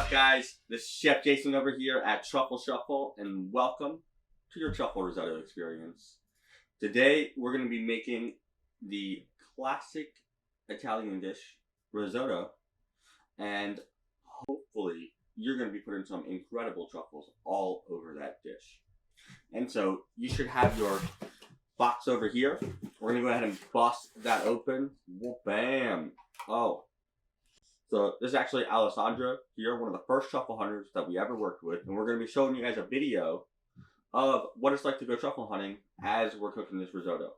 up, guys? This is Chef Jason over here at Truffle Shuffle, and welcome to your Truffle Risotto experience. Today, we're going to be making the classic Italian dish, risotto, and hopefully, you're going to be putting some incredible truffles all over that dish. And so, you should have your box over here. We're going to go ahead and bust that open. Well, bam! Oh. So this is actually Alessandra here, one of the first truffle hunters that we ever worked with. And we're going to be showing you guys a video of what it's like to go truffle hunting as we're cooking this risotto.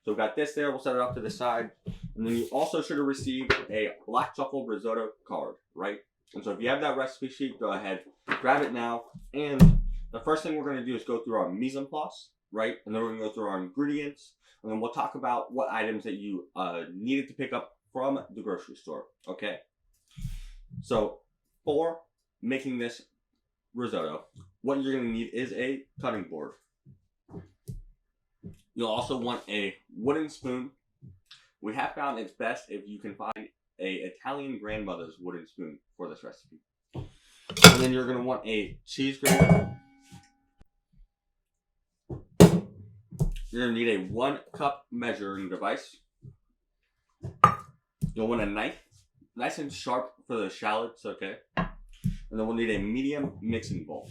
So we've got this there. We'll set it up to the side. And then you also should have received a black truffle risotto card, right? And so if you have that recipe sheet, go ahead, grab it now. And the first thing we're going to do is go through our mise en place, right? And then we're going to go through our ingredients. And then we'll talk about what items that you needed to pick up from the grocery store, okay? So, for making this risotto, what you're going to need is a cutting board. You'll also want a wooden spoon. We have found it's best if you can find a Italian grandmother's wooden spoon for this recipe. And then you're going to want a cheese grater. You're going to need a 1 cup measuring device. You'll want a knife. Nice and sharp for the shallots, okay? And then we'll need a medium mixing bowl.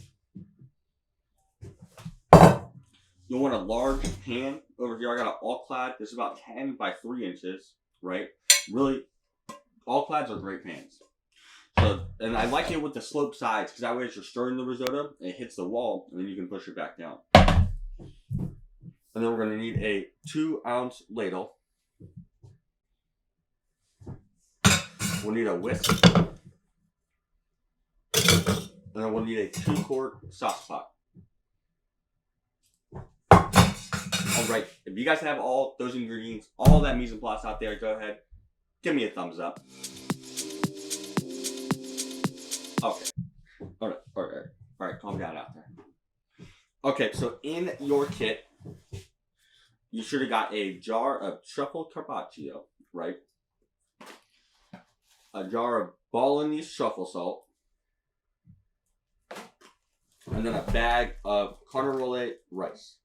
You'll want a large pan. Over here I got an all-clad. This is about 10 by 3 inches, right? Really, all-clads are great pans. So, and I like it with the sloped sides because that way as you're stirring the risotto, it hits the wall and then you can push it back down. And then we're going to need a 2-ounce ladle. We'll need a whisk, and then we'll need a 2-quart sauce pot. Alright, if you guys have all those ingredients, all that mise en place out there, go ahead, give me a thumbs up. Okay, alright, calm down out there. Okay, so in your kit, you should have got a jar of Truffle Carpaccio, right? A jar of Balinese truffle salt, and then a bag of Carnaroli rice.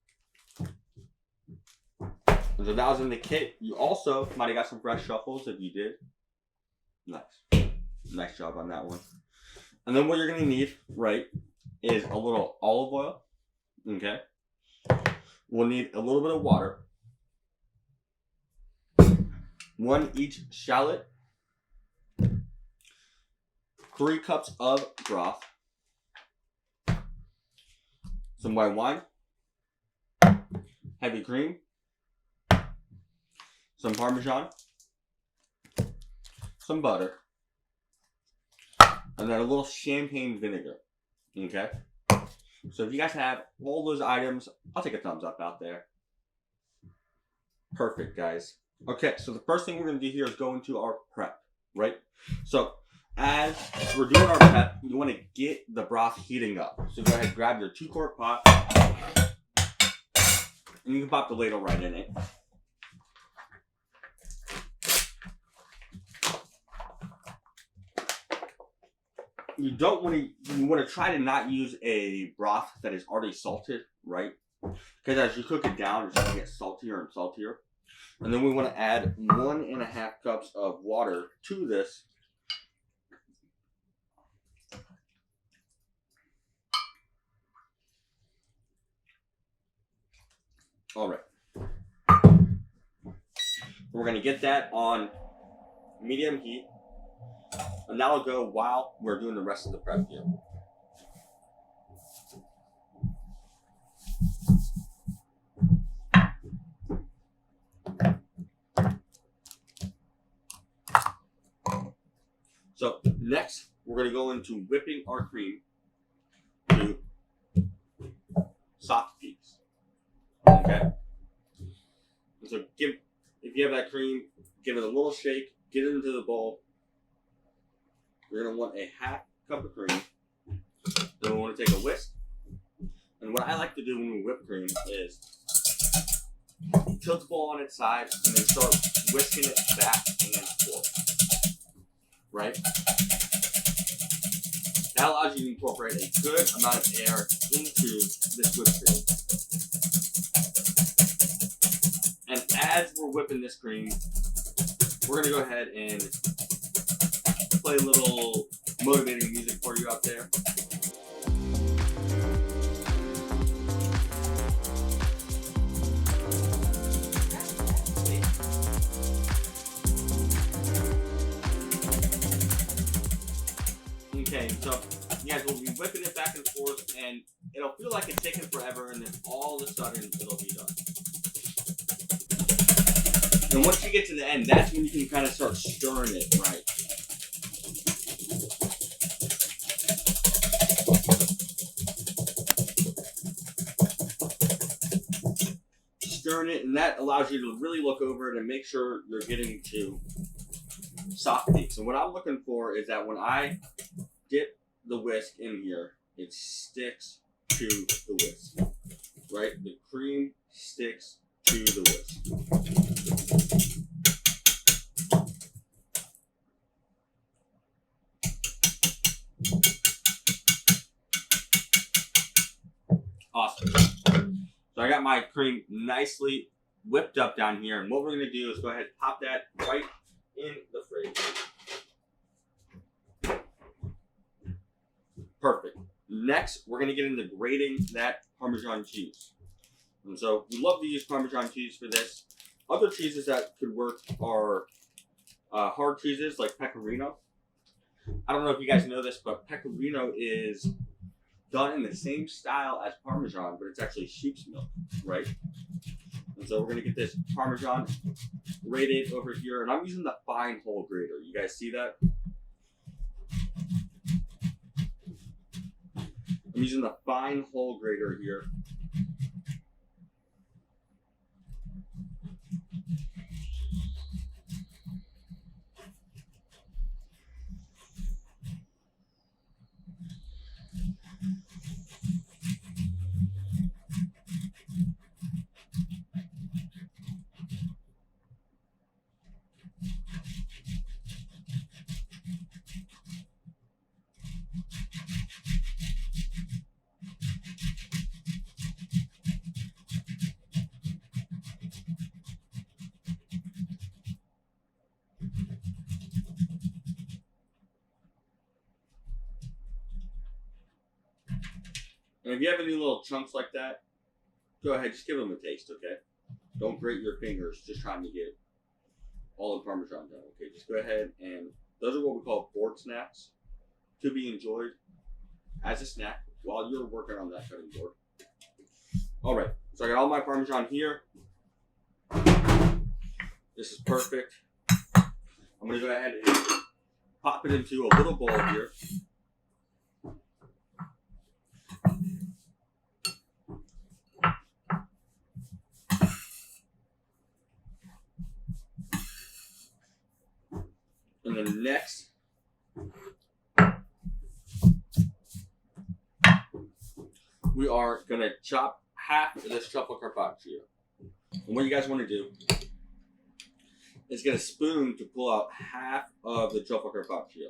And so that was in the kit. You also might have got some fresh truffles if you did. Nice job on that one. And then what you're going to need, right, is a little olive oil, okay? We'll need a little bit of water. 1 each shallot. 3 cups of broth, some white wine, heavy cream, some Parmesan, some butter, and then a little champagne vinegar, okay? So if you guys have all those items, I'll take a thumbs up out there. Perfect, guys. Okay, so the first thing we're going to do here is go into our prep, right? So as we're doing our prep, you want to get the broth heating up. So go ahead, grab your 2-quart pot, and you can pop the ladle right in it. You want to try to not use a broth that is already salted, right? Because as you cook it down, it's going to get saltier and saltier. And then we want to add 1.5 cups of water to this. All right. We're going to get that on medium heat. And that'll go while we're doing the rest of the prep here. So next, we're going to go into whipping our cream to soft peaks. Okay? And so if you have that cream, give it a little shake, get it into the bowl. You're going to want a 1/2 cup of cream. Then we want to take a whisk. And what I like to do when we whip cream is tilt the bowl on its side and then start whisking it back and forth. Right? That allows you to incorporate a good amount of air into this whipped cream. And as we're whipping this cream, we're going to go ahead and play a little motivating music for you out there. Okay, so you guys will be whipping it back and forth, and it'll feel like it's taking forever, and then all of a sudden it'll be done. And once you get to the end, that's when you can kind of start stirring it right. Stirring it, and that allows you to really look over it and make sure you're getting to soft peaks. And what I'm looking for is that when I dip the whisk in here, it sticks to the whisk, right? The cream sticks to the whisk. Awesome. So I got my cream nicely whipped up down here, and what we're going to do is go ahead and pop that right in the fridge. Perfect. Next, we're going to get into grating that Parmesan cheese. And so we love to use Parmesan cheese for this. Other cheeses that could work are hard cheeses like Pecorino. I don't know if you guys know this, but Pecorino is done in the same style as Parmesan, but it's actually sheep's milk, right? And so we're going to get this Parmesan grated over here, and I'm using the fine hole grater. You guys see that? I'm using the fine hole grater here. And if you have any little chunks like that, go ahead, just give them a taste, okay? Don't grate your fingers just trying to get all the Parmesan done, okay? Just go ahead, and those are what we call board snacks, to be enjoyed as a snack while you're working on that cutting board. All right, so I got all my Parmesan here. This is perfect. I'm gonna go ahead and pop it into a little bowl here. And then next, we are going to chop half of this Truffle Carpaccio. And what you guys want to do is get a spoon to pull out half of the Truffle Carpaccio.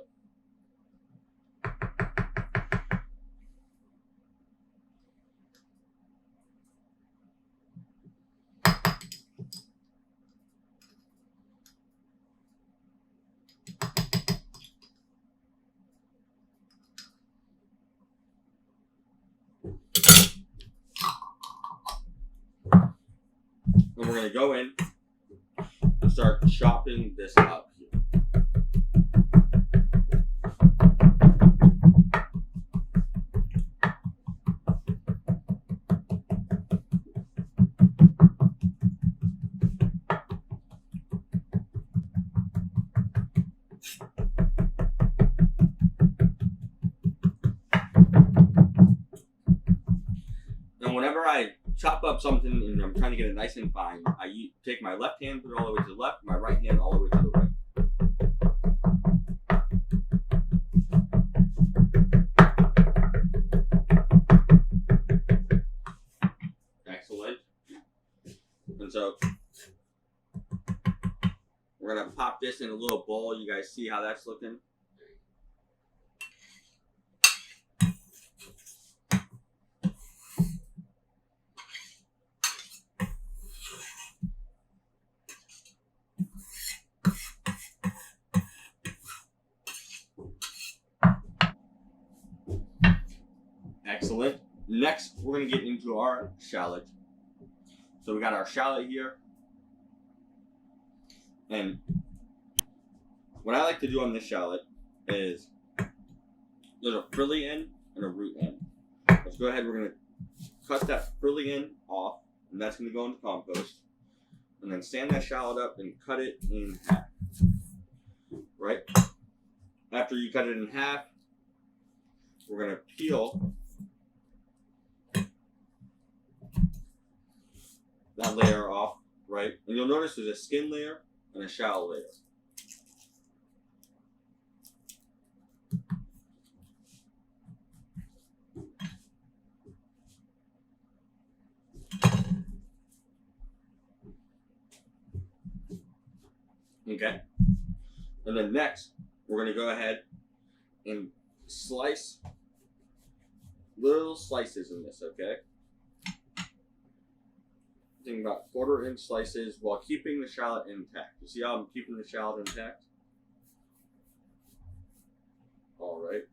And we're going to go in and start chopping this up here. And whenever I chop up something and I'm trying to get it nice and fine, I take my left hand, put it all the way to the left, my right hand all the way to the right. Excellent. And so we're going to pop this in a little bowl. You guys see how that's looking? Next, we're going to get into our shallot. So we got our shallot here. And what I like to do on this shallot is there's a frilly end and a root end. Let's go ahead, we're going to cut that frilly end off, and that's going to go into compost. And then stand that shallot up and cut it in half. Right? After you cut it in half, we're going to peel that layer off, right? And you'll notice there's a skin layer and a shell layer. Okay. And then next, we're going to go ahead and slice little slices in this, okay? Think about 1/4-inch slices while keeping the shallot intact. You see how I'm keeping the shallot intact? All right.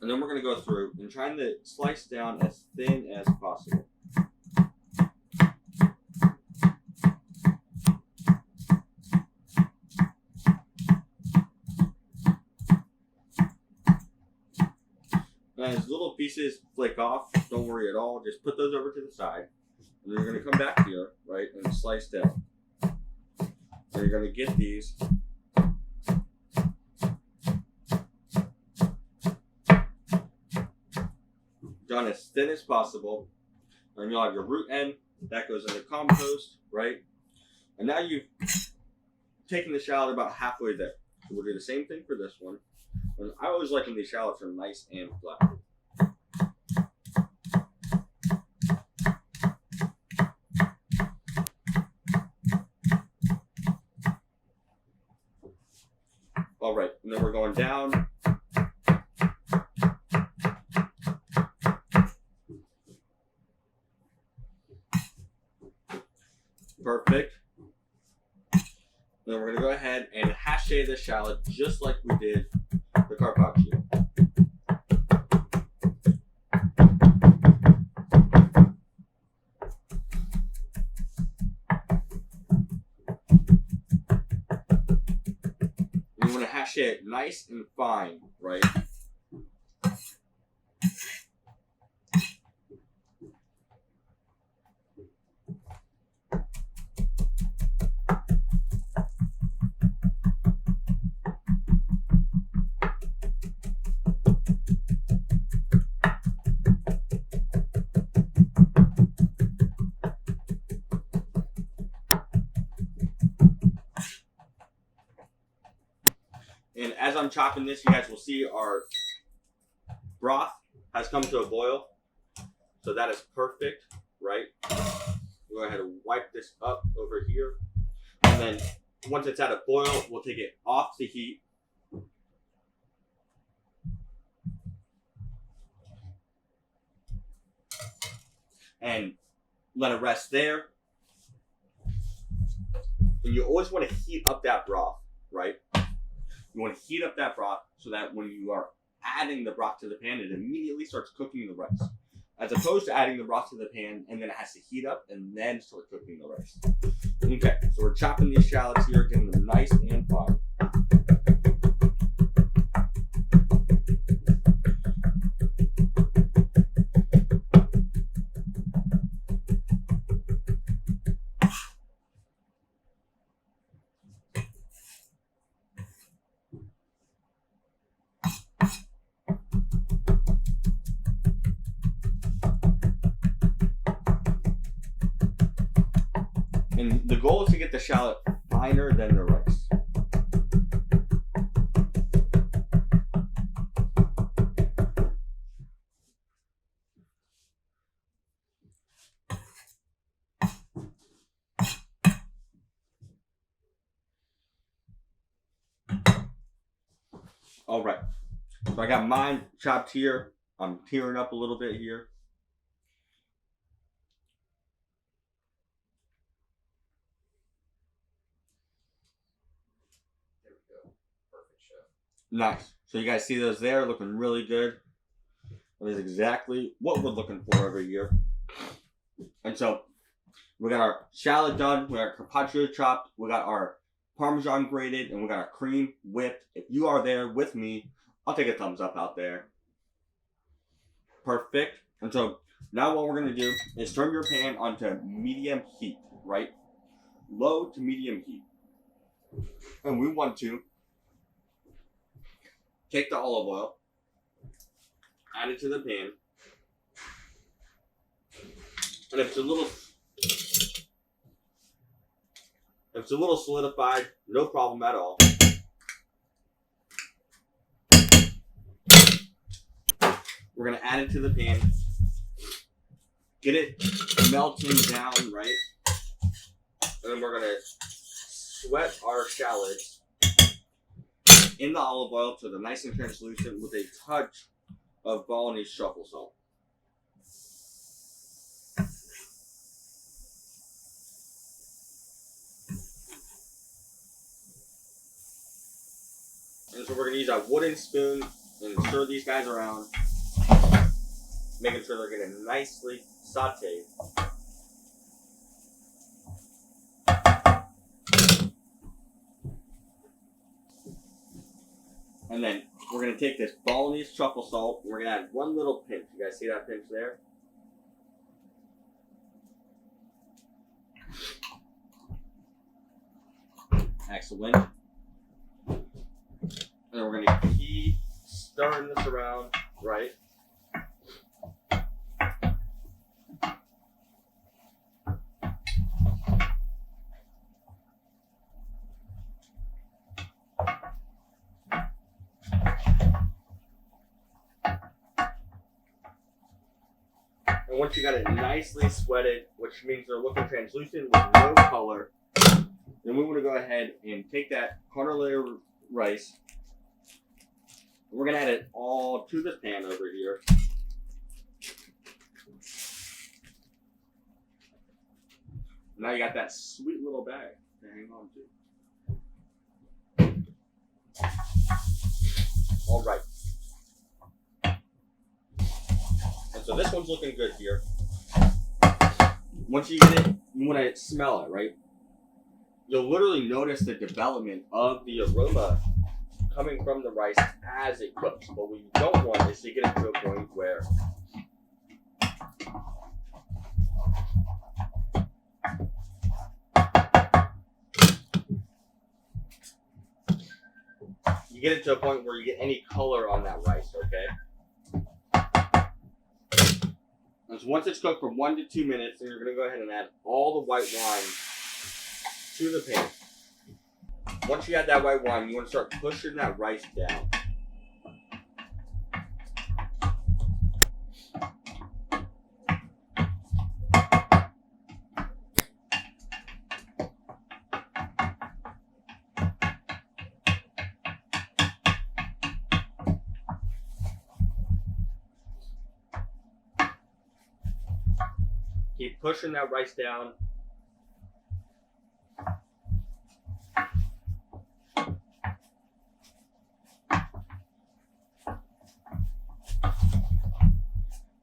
And then we're going to go through and trying to slice down as thin as possible. As little pieces flick off, don't worry at all. Just put those over to the side. And then you're going to come back here, right, and slice down. And you're going to get these. Done as thin as possible. And you'll have your root end. That goes into compost, right? And now you've taken the shallot about halfway there. So we'll do the same thing for this one. And I always like when these shallots are nice and flat. All right, and then we're going down. Perfect. Then we're going to go ahead and haché the shallot just like we did the carpaccio. You want to hash it nice and fine, right? And as I'm chopping this, you guys will see our broth has come to a boil. So that is perfect, right? We'll go ahead and wipe this up over here. And then once it's at a boil, we'll take it off the heat. And let it rest there. And you always want to heat up that broth, right? You want to heat up that broth so that when you are adding the broth to the pan, it immediately starts cooking the rice. As opposed to adding the broth to the pan and then it has to heat up and then start cooking the rice. Okay, so we're chopping these shallots here, getting them nice and fine. And the goal is to get the shallot finer than the rice. All right, so I got mine chopped here. I'm tearing up a little bit here. Nice. So you guys see those there looking really good. That is exactly what we're looking for over here. And so, we got our shallot done, we got our carpaccio chopped, we got our Parmesan grated, and we got our cream whipped. If you are there with me, I'll take a thumbs up out there. Perfect. And so, now what we're going to do is turn your pan onto medium heat, right? Low to medium heat. And we want to take the olive oil, add it to the pan, and if it's a little solidified, no problem at all. We're going to add it to the pan, get it melting down, right? And then we're going to sweat our shallots in the olive oil so they're nice and translucent with a touch of Balinese truffle salt. And so we're going to use a wooden spoon and stir these guys around, making sure they're getting nicely sauteed. And then we're going to take this Balinese truffle salt, and we're going to add one little pinch. You guys see that pinch there? Excellent. And then we're going to keep stirring this around, right? And once you got it nicely sweated, which means they're looking translucent with no color, then we want to go ahead and take that Carnaroli rice. We're going to add it all to this pan over here. Now you got that sweet little bag to hang on to. All right. And so this one's looking good here. Once you get it, you want to smell it, right? You'll literally notice the development of the aroma coming from the rice as it cooks. But what you don't want is to get it to a point where you get it to a point where you get any color on that rice, okay? And so once it's cooked for 1 to 2 minutes, then you're going to go ahead and add all the white wine to the pan. Once you add that white wine, you want to start pushing that rice down. Keep pushing that rice down.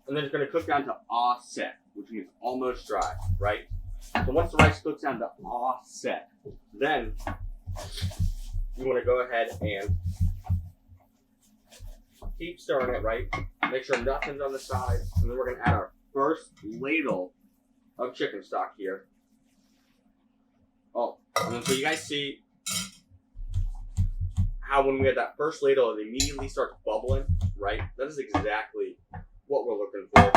And then it's going to cook down to offset, which means almost dry, right? So once the rice cooks down to offset, then you want to go ahead and keep stirring it, right? Make sure nothing's on the side. And then we're going to add our first ladle of chicken stock here. Oh, and then so you guys see how when we had that first ladle, it immediately starts bubbling, right? That is exactly what we're looking for.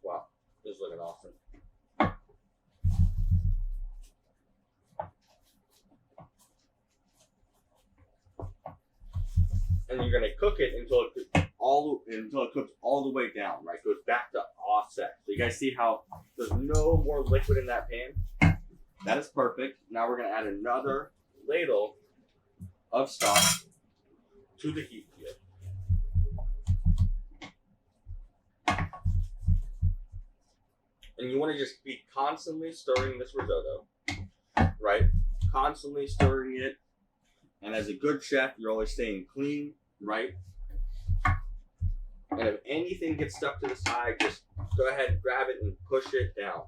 Wow, this is looking awesome. And you're going to cook it until it cooks all the way down, right? Goes back to offset. So you guys see how there's no more liquid in that pan? That is perfect. Now we're going to add another ladle of stock to the heat here. And you want to just be constantly stirring this risotto, right? Constantly stirring it. And as a good chef, you're always staying clean, right? And if anything gets stuck to the side, just go ahead and grab it and push it down.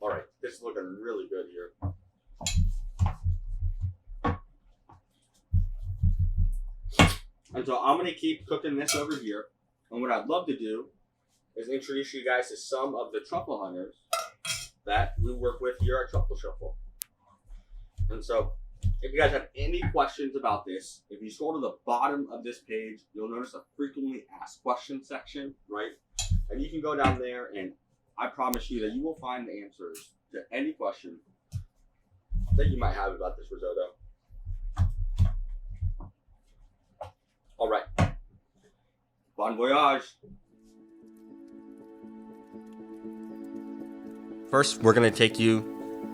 All right, this is looking really good here. And so I'm going to keep cooking this over here. And what I'd love to do is introduce you guys to some of the truffle hunters that we work with here at Truffle Shuffle. And so if you guys have any questions about this, if you scroll to the bottom of this page, you'll notice a frequently asked questions section, right? And you can go down there and I promise you that you will find the answers to any question that you might have about this risotto. All right. Bon voyage. First, we're going to take you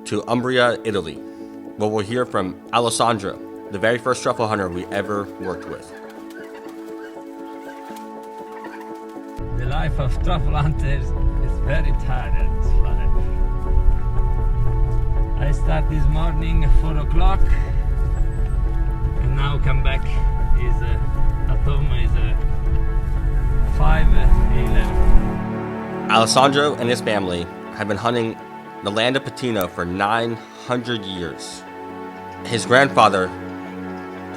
to Umbria, Italy, where we'll hear from Alessandro, the very first truffle hunter we ever worked with. The life of truffle hunters is very tired life. I start this morning at 4 o'clock and now come back is at home is 5:11. Alessandro and his family have been hunting the land of Patino for 900 years. His grandfather,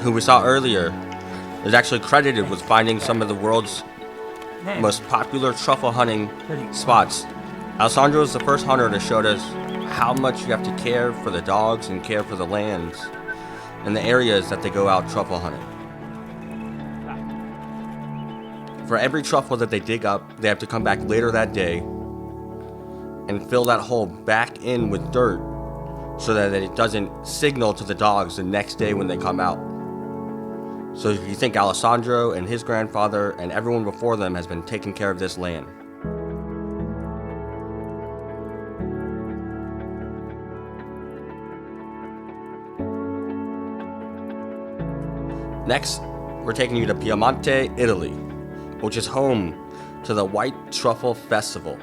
who we saw earlier, is actually credited with finding some of the world's most popular truffle hunting spots. Alessandro is the first hunter that showed us how much you have to care for the dogs and care for the lands and the areas that they go out truffle hunting. For every truffle that they dig up, they have to come back later that day and fill that hole back in with dirt so that it doesn't signal to the dogs the next day when they come out. So if you think Alessandro and his grandfather and everyone before them has been taking care of this land. Next, we're taking you to Piemonte, Italy, which is home to the White Truffle Festival.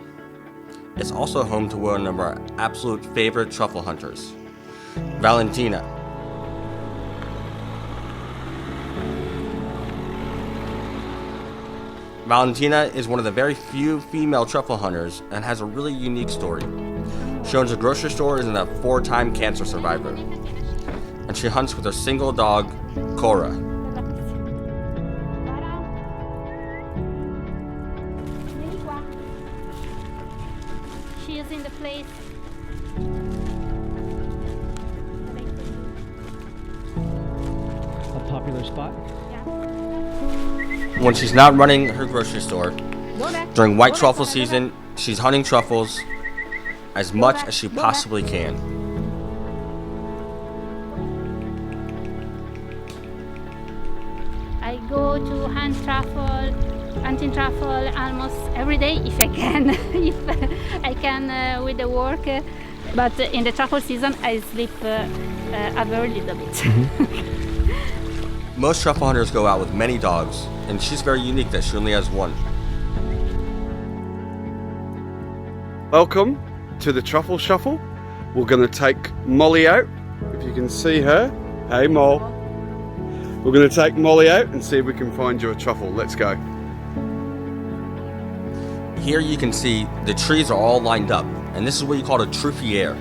It's also home to one of our absolute favorite truffle hunters, Valentina. Valentina is one of the very few female truffle hunters and has a really unique story. She owns a grocery store and is a 4-time cancer survivor. And she hunts with her single dog, Cora. She is in the place. A popular spot? When she's not running her grocery store, during white truffle season, she's hunting truffles as much as she possibly can. I go to hunting truffle almost every day if I can, if I can with the work. But in the truffle season, I sleep a very little bit. Most truffle hunters go out with many dogs, and she's very unique that she only has one. Welcome to the Truffle Shuffle. We're going to take Molly out, if you can see her. Hey Moll. We're going to take Molly out and see if we can find you a truffle. Let's go. Here you can see the trees are all lined up, and this is what you call a truffier.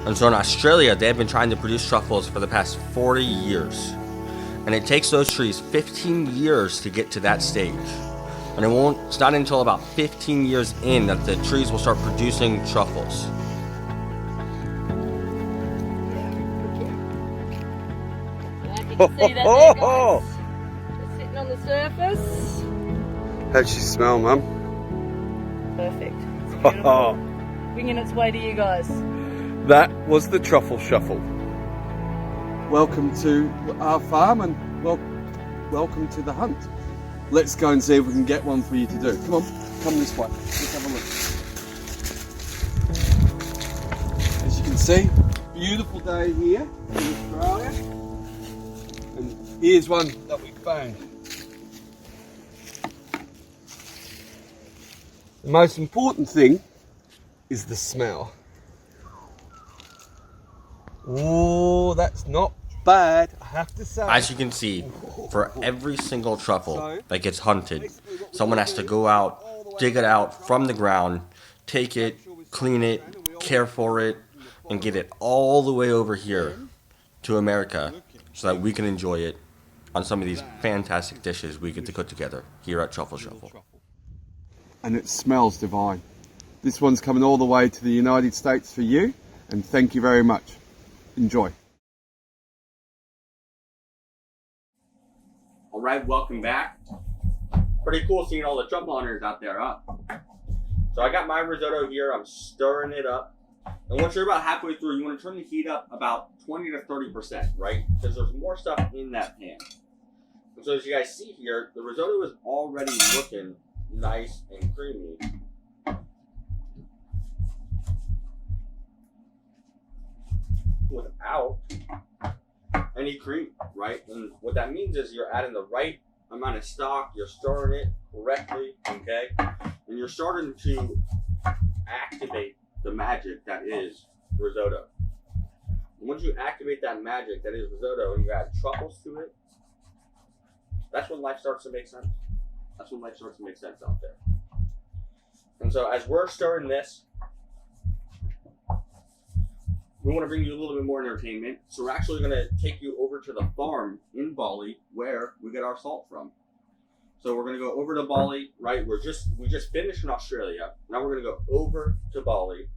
And so in Australia, they've been trying to produce truffles for the past 40 years. And it takes those trees 15 years to get to that stage. And it's not until about 15 years in that the trees will start producing truffles. See that there, guys? Just sitting on the surface. How'd she smell, Mum? Perfect. It's beautiful. Bringing its way to you guys. That was the Truffle Shuffle. Welcome to our farm and welcome to the hunt. Let's go and see if we can get one for you to do. Come on, come this way. Let's have a look. As you can see, beautiful day here in Australia. And here's one that we found. The most important thing is the smell. Oh, that's not bad, I have to say. As you can see, for every single truffle that gets hunted, someone has to go out, dig it out from the ground, take it, clean it, care for it, and get it all the way over here to America so that we can enjoy it on some of these fantastic dishes we get to cook together here at Truffle Shuffle. And it smells divine. This one's coming all the way to the United States for you, and thank you very much. Enjoy. Alright, welcome back. Pretty cool seeing all the truffle hunters out there, huh? So I got my risotto here, I'm stirring it up. And once you're about halfway through, you want to turn the heat up about 20 to 30%, right? Because there's more stuff in that pan. And so as you guys see here, the risotto is already looking nice and creamy. Without any cream, right? And what that means is you're adding the right amount of stock, you're stirring it correctly, okay? And you're starting to activate the magic that is risotto. And once you activate that magic that is risotto and you add truffles to it, that's when life starts to make sense. That's when life starts to make sense out there. And so as we're stirring this, we want to bring you a little bit more entertainment. So we're actually going to take you over to the farm in Bali where we get our salt from. So we're going to go over to Bali, right? We just finished in Australia. Now we're going to go over to Bali,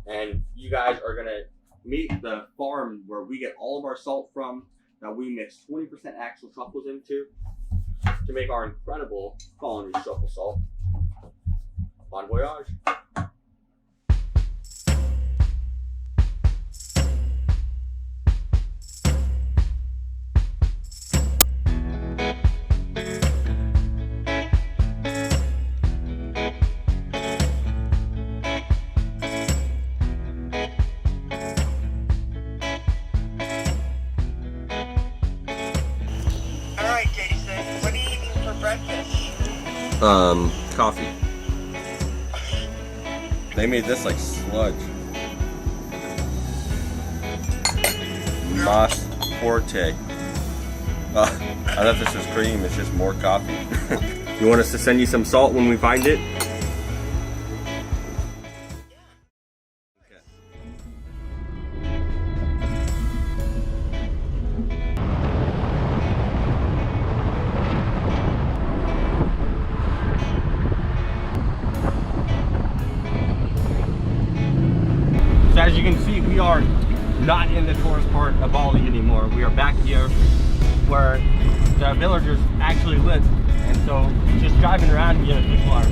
and you guys are going to meet the farm where we get all of our salt from, that we mix 20% actual truffles into to make our incredible Balinese truffle salt. Bon voyage. Coffee. They made this like sludge. Mas forte. I thought this was cream, it's just more coffee. You want us to send you some salt when we find it? As you can see, we are not in the tourist part of Bali anymore. We are back here where the villagers actually live. And so just driving around here, people are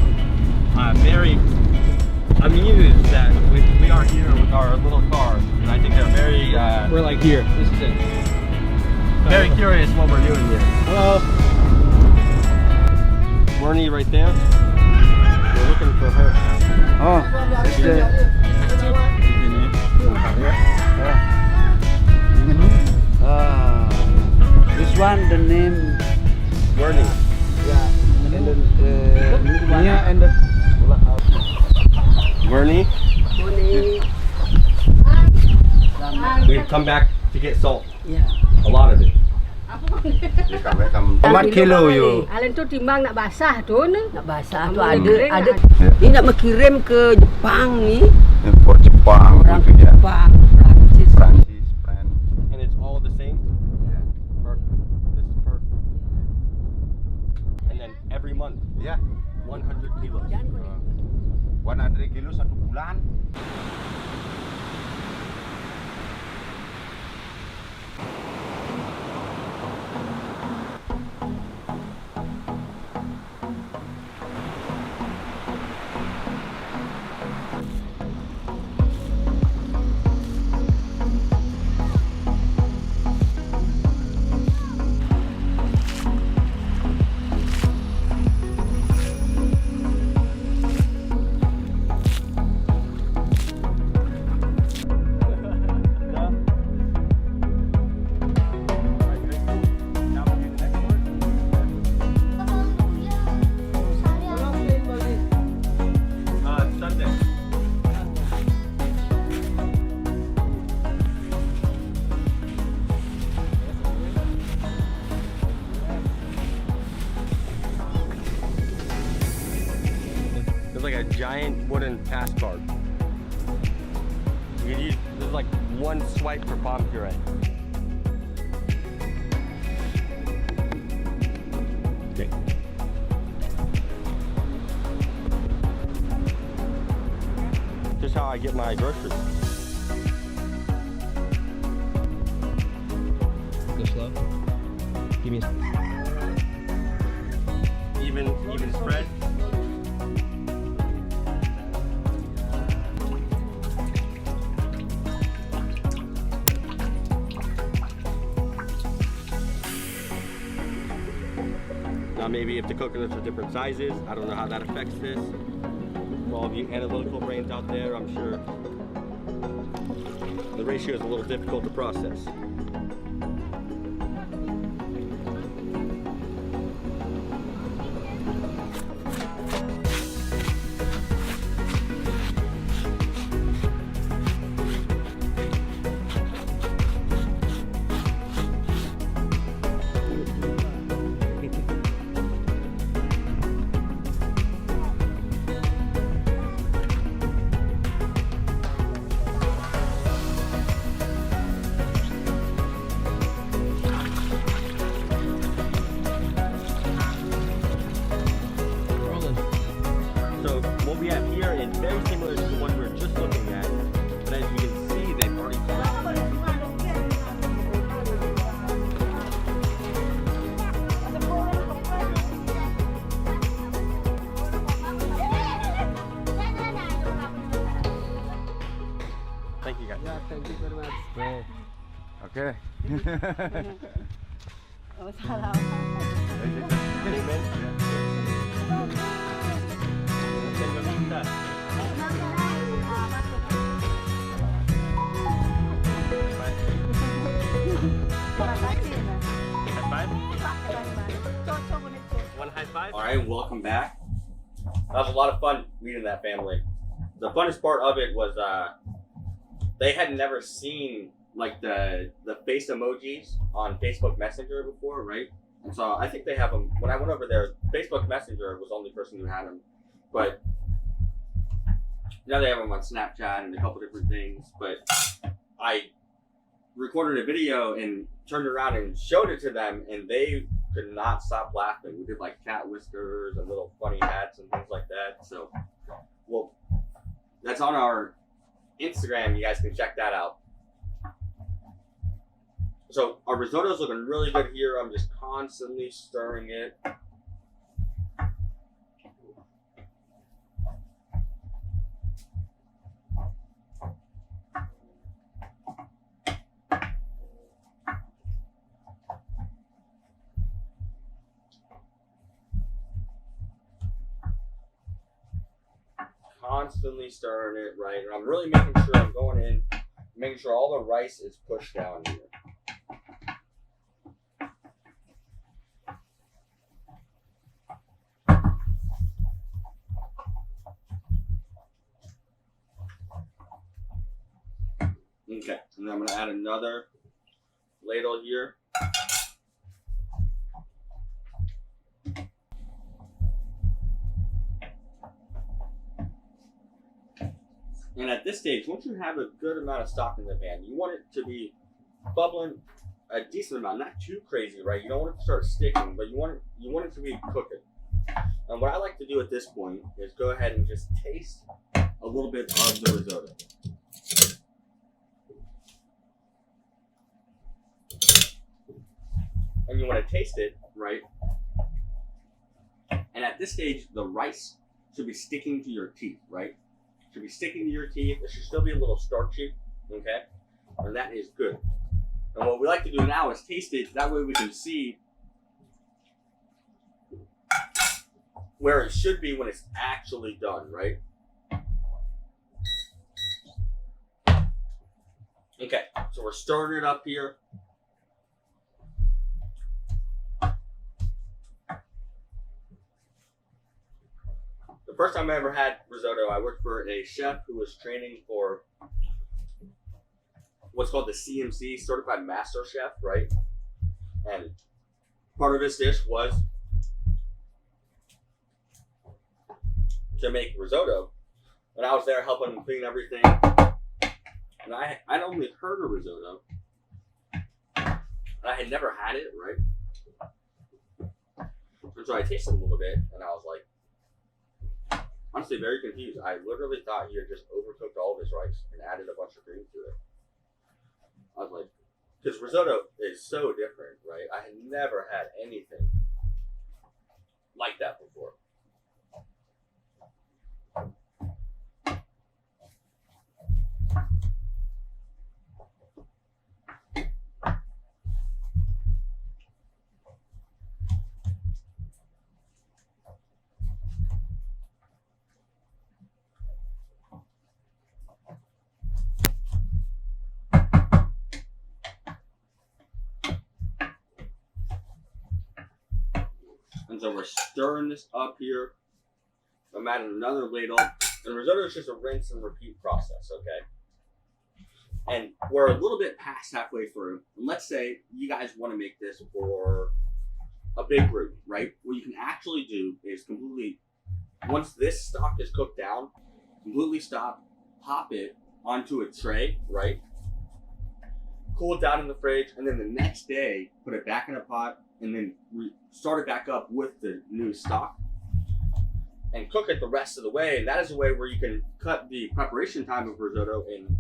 very amused that we are here with our little car. And I think they're very... We're like here, this is it. Very curious what we're doing here. Hello. Wernie right there. We're looking for her. Oh, it's the... This one, the name Wernie. yeah, and then yeah, and the Wernie. We've come back to get salt. yeah. A lot of it. 4 kilo you. Alen tu timbang nak basah tu ni. Nak basah tu ada. Ini nak mengirim ke Jepang ni. Import Jepang Orang gitu ya. Jepang, Prancis. Prancis, France. And it's all the same? Yeah. Perfect. This is perfect. And then every month, Ya. 100 kilos. 100 kilo 1 bulan. giant wooden pass card. You can use, there's like one swipe for palm puree. Okay. Just how I get my groceries. Go slow. Give me even spread. Now maybe if the coconuts are different sizes, I don't know how that affects this. For all of you analytical brains out there, I'm sure the ratio is a little difficult to process. Very similar to the one we were just looking at, but as you can see, they've already Thank you guys. Yeah, thank you very much. Okay. Oh, salah. One high five. All right, welcome back. That was a lot of fun meeting that family. The funnest part of it was they had never seen like the face emojis on Facebook Messenger before, right? And so I think they have them. When I went over there, Facebook Messenger was the only person who had them, but now they have them on Snapchat and a couple different things. But I recorded a video and turned around and showed it to them, and they could not stop laughing. We did like cat whiskers and little funny hats and things like that. So, well, that's on our Instagram. You guys can check that out. So our risotto's looking really good here. I'm just constantly stirring it. Constantly stirring it, right? And I'm really making sure I'm going in, making sure all the rice is pushed down here. Okay, and then I'm gonna add another ladle here. And at this stage, once you have a good amount of stock in the pan, you want it to be bubbling a decent amount, not too crazy, right? You don't want it to start sticking, but you want it to be cooking. And what I like to do at this point is go ahead and just taste a little bit of the risotto. And you want to taste it, right? And at this stage, the rice should be sticking to your teeth, right? Should be sticking to your teeth. It should still be a little starchy, okay? And that is good. And what we like to do now is taste it. That way we can see where it should be when it's actually done, right? Okay, so we're stirring it up here. The first time I ever had risotto, I worked for a chef who was training for what's called the CMC, Certified Master Chef, right? And part of his dish was to make risotto. And I was there helping him clean everything. And I'd only heard of risotto. And I had never had it, right? And so I tasted a little bit, and I was like, honestly, very confused. I literally thought he had just overcooked all of his rice and added a bunch of cream to it. I was like, because risotto is so different, right? I had never had anything like that before. And so we're stirring this up here. I'm adding another ladle. And risotto is just a rinse and repeat process, okay? And we're a little bit past halfway through. And let's say you guys want to make this for a big group, right? What you can actually do is completely, once this stock is cooked down, completely stop, pop it onto a tray, right? Cool it down in the fridge, and then the next day, put it back in a pot, and then start it back up with the new stock and cook it the rest of the way. And that is a way where you can cut the preparation time of risotto in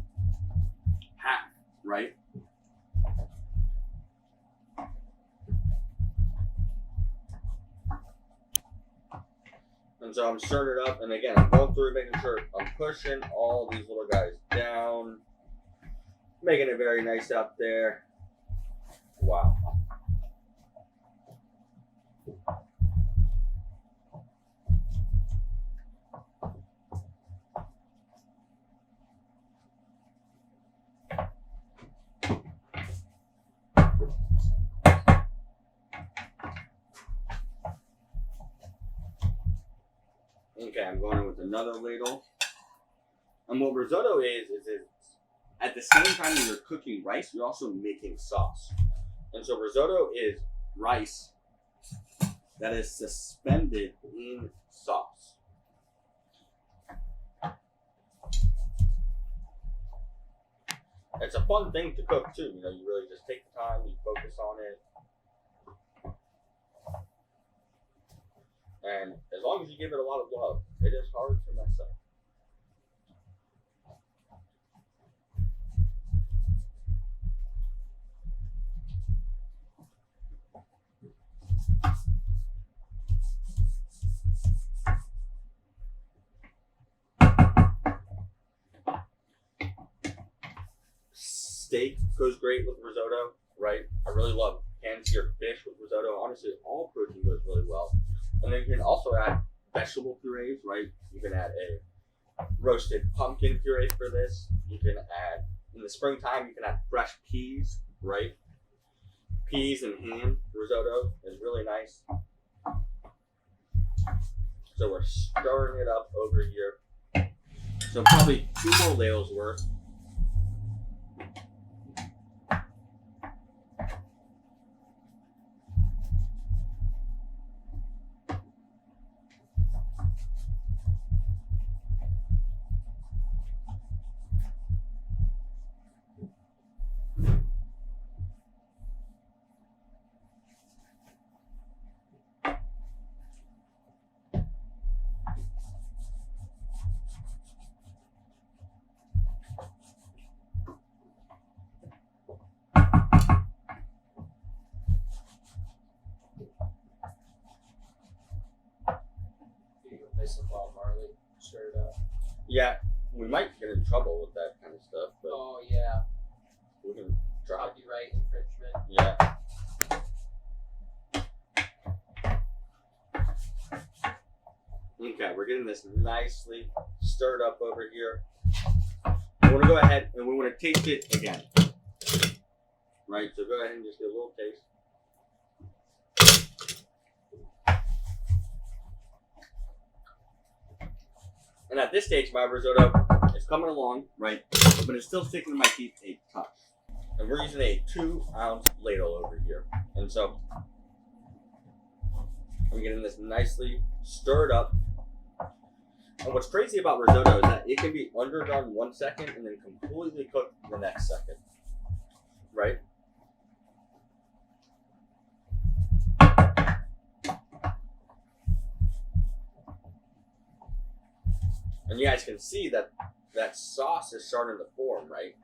half, right? And so I'm stirring it up, and again, I'm going through making sure I'm pushing all these little guys down, making it very nice up there. Wow. Okay, I'm going in with another ladle. And what risotto is it's at the same time that you're cooking rice, you're also making sauce. And so risotto is rice that is suspended in sauce. It's a fun thing to cook too. You know, you really just take the time, you focus on it. And as long as you give it a lot of love, it is hard to mess up. Steak goes great with risotto, right? I really love pan-seared fish with risotto. Honestly, all protein goes really well. And then you can also add vegetable purees, right? You can add a roasted pumpkin puree for this. You can add, in the springtime, you can add fresh peas, right? Peas and ham risotto is really nice. So we're stirring it up over here. So probably 2 more ladles worth. Yeah, we might get in trouble with that kind of stuff, but oh yeah, we can try. Copyright infringement. Yeah. Okay, we're getting this nicely stirred up over here. We want to go ahead and we want to taste it again. Right, so go ahead and just get a little taste. And at this stage, my risotto is coming along, right? But it's still sticking to my teeth a touch. And we're using a 2-ounce ladle over here. And so I'm getting this nicely stirred up. And what's crazy about risotto is that it can be underdone 1 second and then completely cooked the next second. Right? And you guys can see that that sauce is starting to form, right?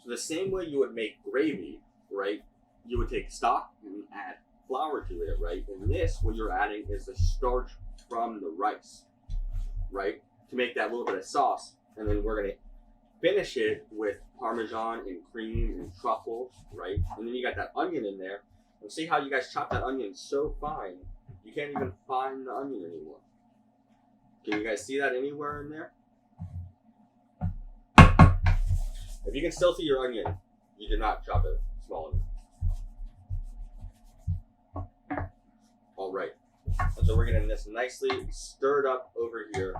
So the same way you would make gravy, right? You would take stock and add flour to it, right? And this, what you're adding is the starch from the rice, right? To make that little bit of sauce. And then we're gonna finish it with Parmesan and cream and truffles, right? And then you got that onion in there. And see how you guys chop that onion so fine, you can't even find the onion anymore. Can you guys see that anywhere in there? If you can still see your onion, you did not chop it small enough. All right. And so we're getting this nicely stirred up over here.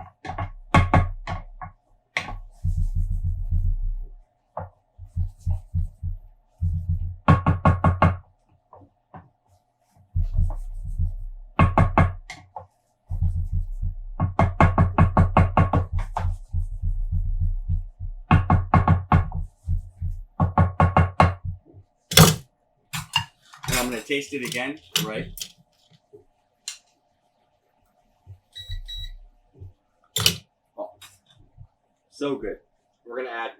I'm going to taste it again, right? Oh, so good. We're going to add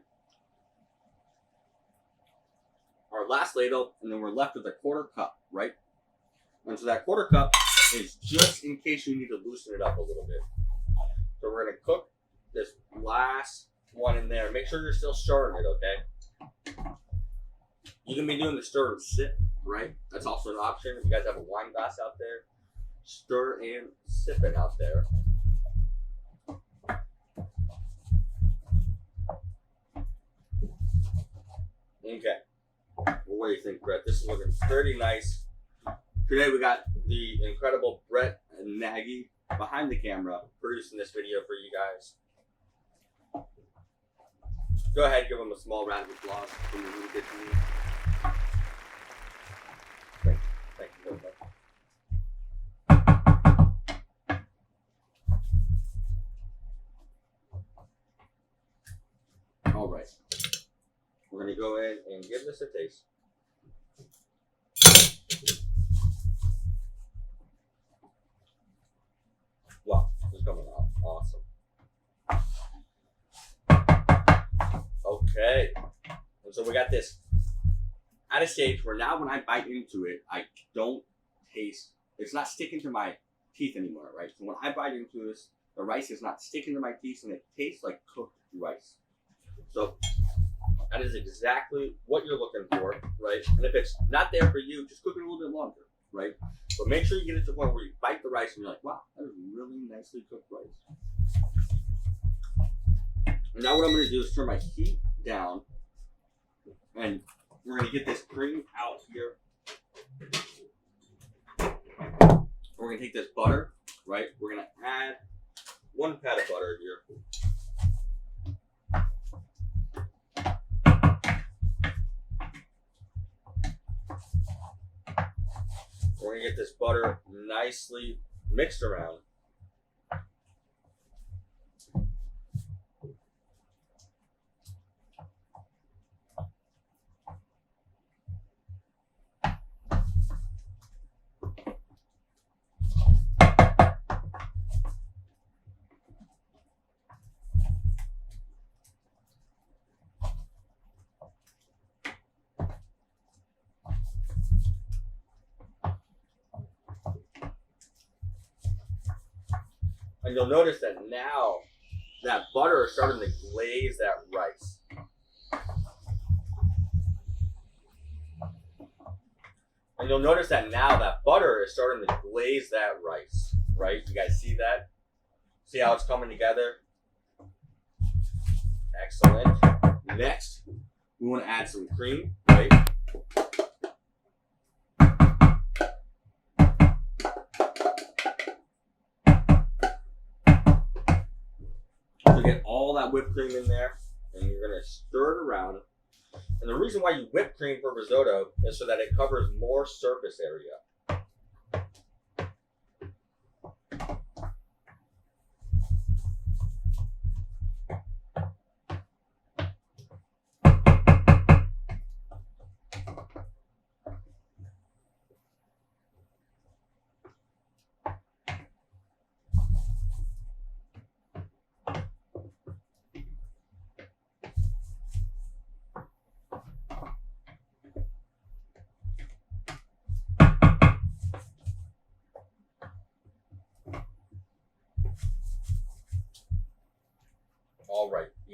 our last ladle, and then we're left with a 1/4 cup, right? And so that 1/4 cup is just in case you need to loosen it up a little bit. So we're going to cook this last one in there. Make sure you're still stirring it, okay? You can be doing the stir and sip, right? That's also an option. If you guys have a wine glass out there, stir and sip it out there. Okay. Well, what do you think, Brett? This is looking pretty nice. Today we got the incredible Brett and Nagy behind the camera producing this video for you guys. Go ahead, give them a small round of applause. Really good to me. Thank you very much. All right. We're going to go in and give this a taste. Wow, it's coming out awesome. Okay. And so we got this at a stage where now when I bite into it, I don't taste, it's not sticking to my teeth anymore, right? So when I bite into this, the rice is not sticking to my teeth and it tastes like cooked rice. So that is exactly what you're looking for, right? And if it's not there for you, just cook it a little bit longer, right? But make sure you get it to the point where you bite the rice and you're like, wow, that is really nicely cooked rice. And now what I'm going to do is turn my heat down and we're going to get this cream out here. We're going to take this butter, right? We're going to add 1 pat of butter here. We're going to get this butter nicely mixed around. And you'll notice that now that butter is starting to glaze that rice. And you'll notice that now that butter is starting to glaze that rice, right? You guys see that? See how it's coming together? Excellent. Next, we want to add some cream, right? Get all that whipped cream in there and you're going to stir it around. And the reason why you whip cream for risotto is so that it covers more surface area.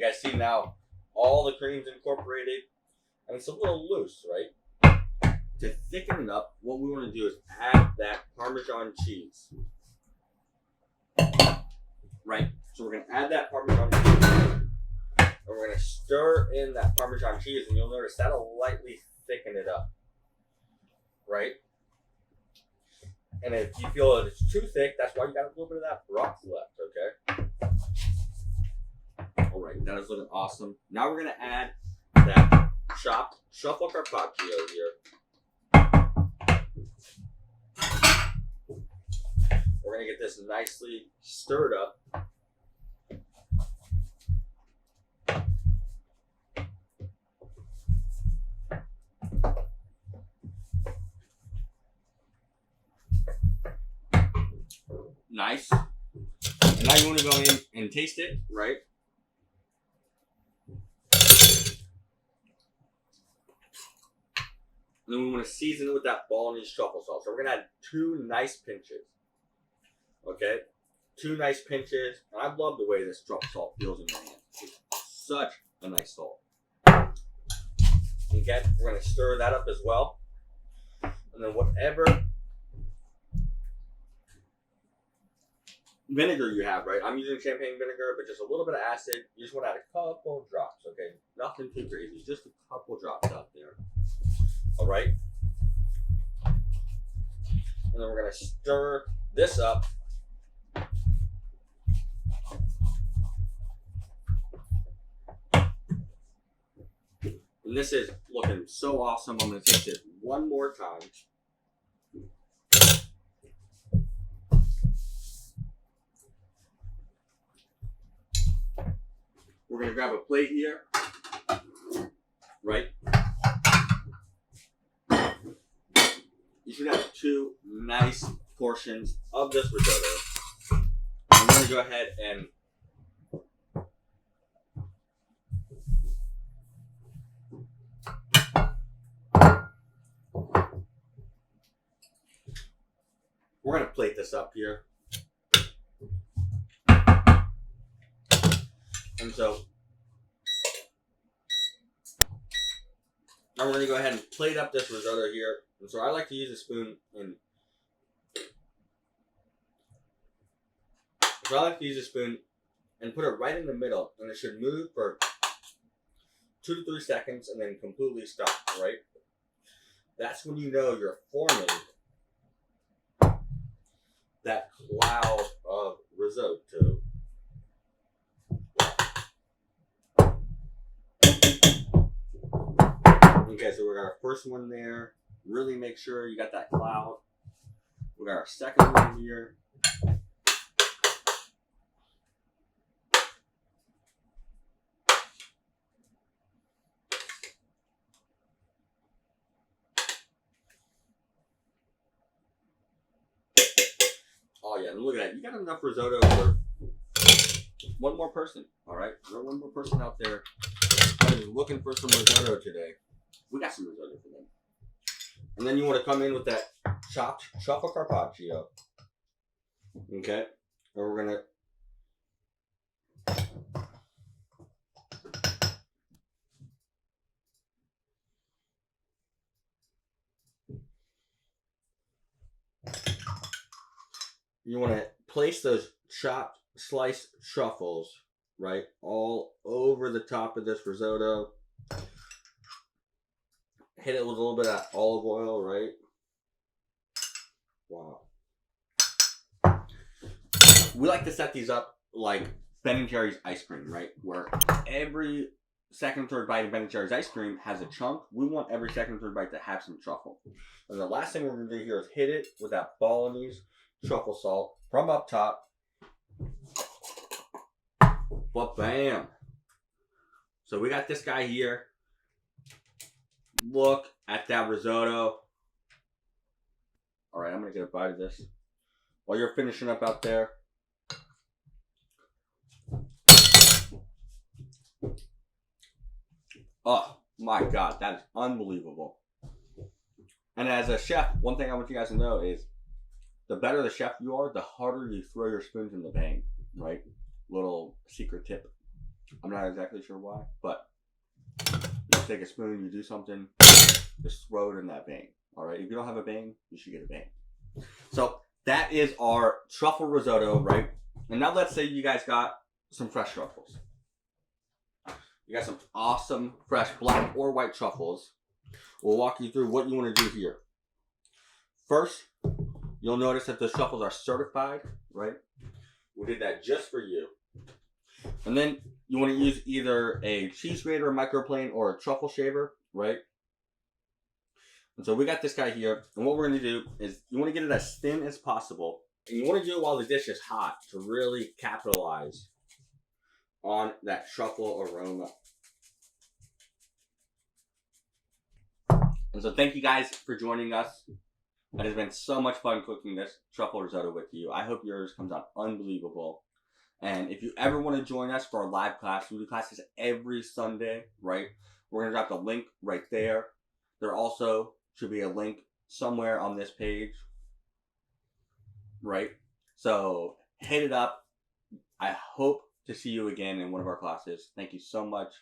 You guys see now all the cream's incorporated, and it's a little loose, right? To thicken it up, what we want to do is add that Parmesan cheese. Right? So we're going to add that Parmesan cheese, and we're going to stir in that Parmesan cheese, and you'll notice that'll lightly thicken it up. Right? And if you feel that it's too thick, that's why you got a little bit of that broth left, okay? Alright, that is looking awesome. Now we're going to add that chopped Truffle Carpaccio here. We're going to get this nicely stirred up. Nice. And now you want to go in and taste it, right? And then we want to season it with that Bolognese truffle sauce. So we're going to add 2 nice pinches. Okay? 2 nice pinches. And I love the way this truffle salt feels in my hand. It's such a nice salt. Okay? We're going to stir that up as well. And then whatever vinegar you have, right? I'm using champagne vinegar, but just a little bit of acid. You just want to add a couple drops, okay? Nothing too crazy. Just a couple drops out there. All right? And then we're going to stir this up. And this is looking so awesome. I'm going to taste it one more time. We're going to grab a plate here, right? You should have 2 nice portions of this risotto. I'm going to go ahead and we're going to plate this up here. And so now we're going to go ahead and plate up this risotto here. And so I like to use a spoon and put it right in the middle, and it should move for 2 to 3 seconds and then completely stop, right? That's when you know you're forming that cloud of risotto. Okay, so we got our first one there. Really make sure you got that cloud. We got our second one here. Oh yeah, and look at that. You got enough risotto for one more person. All right, there's one more person out there that is looking for some risotto today. We got some risotto for them. And then you want to come in with that chopped Truffle Carpaccio. Okay? And we're going to you want to place those chopped sliced truffles, right, all over the top of this risotto. Hit it with a little bit of olive oil, right? Wow. We like to set these up like Ben & Jerry's ice cream, right? Where every second or third bite of Ben & Jerry's ice cream has a chunk. We want every second or third bite to have some truffle. And the last thing we're going to do here is hit it with that Bolognese truffle salt from up top. But bam. So we got this guy here. Look at that risotto. All right, I'm going to get a bite of this. While you're finishing up out there. Oh my God, that is unbelievable. And as a chef, one thing I want you guys to know is the better the chef you are, the harder you throw your spoons in the pan, right? Little secret tip. I'm not exactly sure why, but you take a spoon, you do something, just throw it in that vein. All right. If you don't have a vein, you should get a vein. So that is our truffle risotto, right? And now let's say you guys got some fresh truffles. You got some awesome fresh black or white truffles. We'll walk you through what you want to do here. First, you'll notice that the truffles are certified, right? We did that just for you. And then you want to use either a cheese grater, a microplane, or a truffle shaver, right? And so we got this guy here, and what we're going to do is you want to get it as thin as possible, and you want to do it while the dish is hot to really capitalize on that truffle aroma. And so thank you guys for joining us. It has been so much fun cooking this truffle risotto with you. I hope yours comes out unbelievable. And if you ever want to join us for our live class, we do classes every Sunday, right? We're going to drop the link right there. There also should be a link somewhere on this page, right? So hit it up. I hope to see you again in one of our classes. Thank you so much.